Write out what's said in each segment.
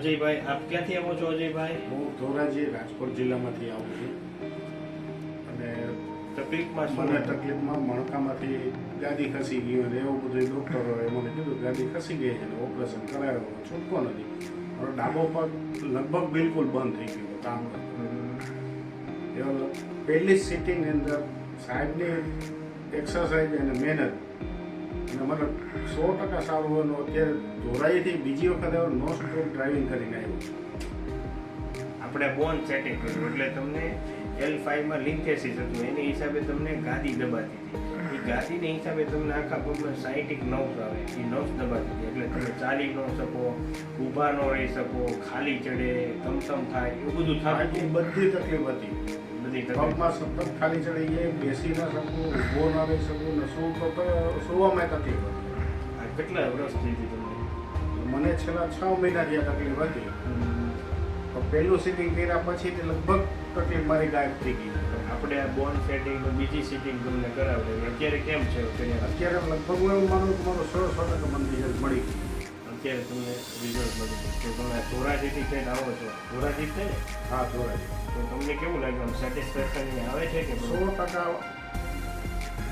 અજયભાઈ, આપ ક્યાંથી આવો છો અજયભાઈ? હું ધોરાજી રાજકોટ જિલ્લામાંથી આવું છું અને તકલીફમાં મને તકલીફમાં મણકામાંથી ગાદી ખસી ગઈ અને એવું બધું ડૉક્ટરોએ મને કીધું ગાદી ખસી ગઈ અને ઓપરેશન કરાવ્યું, છૂટકો નથી. મારો ડાબો પગ લગભગ બિલકુલ બંધ થઈ ગયો કામ કરતો. પહેલી સિટિંગની અંદર સાહેબની એક્સરસાઇઝ અને મહેનત અને મને 100% સારું હોય. અત્યારે ધોરાઈથી બીજી વખત નો સ્ટોપ ડ્રાઇવિંગ કરીને આવ્યો. આપણે બોન સેટિંગ કર્યું એટલે તમને L5 લિંકેસિસ હતું, એની હિસાબે તમને ગાદી દબાતી હતી. એ ગાદીને હિસાબે તમને આખા પગમાં સાયટિક નર્વ્સ આવે, એ નર્વ્સ દબાતી હતી એટલે તમે ચાલી ન શકો, ઊભા ન રહી શકો, ખાલી ચડે, તમતમ થાય, એવું બધું થાય. બધી તકલીફ હતી. પગમાં સતત ખાલી ચડી જાય, બેસી ના શકું, ઊભો ના રહી શકું ને સુવામાં તકલીફ હતી. કેટલા વર્ષથી હતી તમને? મને છેલ્લા 6 મહિનાથી આ તકલીફ હતી. પહેલું સિટિંગ કર્યા પછી લગભગ તકલીફ મારી ગાયબ થઈ ગઈ. આપણે આ બોન સેટિંગ બીજી સિટિંગ તમને કરાવે, અત્યારે કેમ છે? અત્યારે લગભગ હું એવું માનું કે મારું 100% મને રિઝલ્ટ મળી ગયું. અત્યારે તમને રિઝલ્ટ મળી ગયું. તો તમે ધોરાજીથી થઈને આવો છો? ધોરાજી છે ને? હા, ધોરાજી. તો તમને કેવું લાગ્યું? સેટિસ્ફેક્શન આવે છે કે? 100%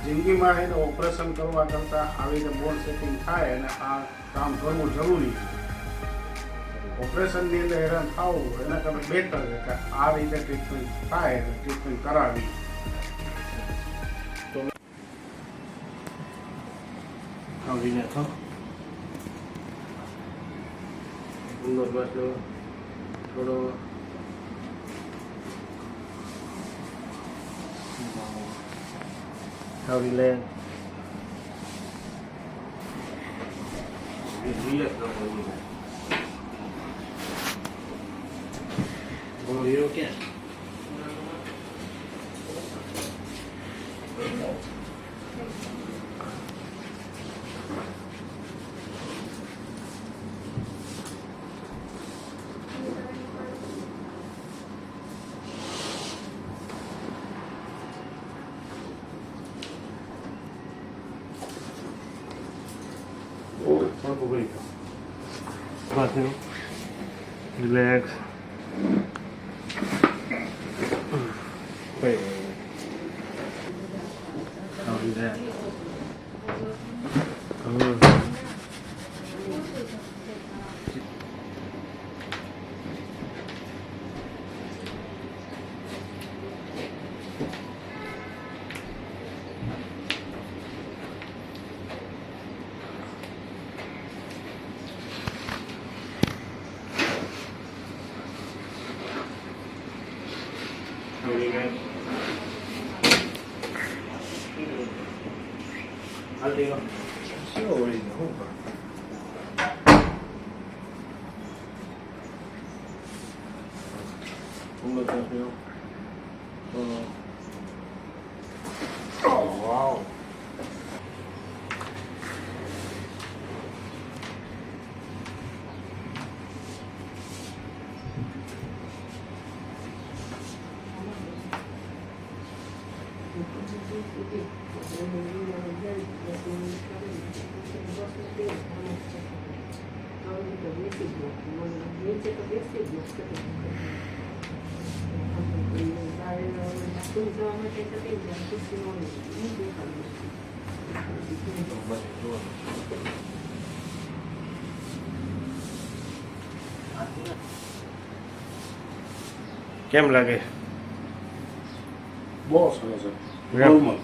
જિંદગીમાં એને ઓપરેશન કરવા કરતાં આવી રીતે બોન સેટિંગ થાય અને આ કામ કરવું જરૂરી છે. ઓપરેશનની અંદર હેરાન થવું એના કરતાં બેટર છે કે આ રીતે ટ્રીટમેન્ટ થાય, ટ્રીટમેન્ટ કરાવી. ઊંડો શ્વાસ લો, થોડો રિલેક્સ. હીરો ક્યાં? રિલેક્સ. Aldigo. Sorry, ઊંડો શ્વાસ લો. Oh, wow. કેમ લાગે? બહુ સરસ. નોર્મલ.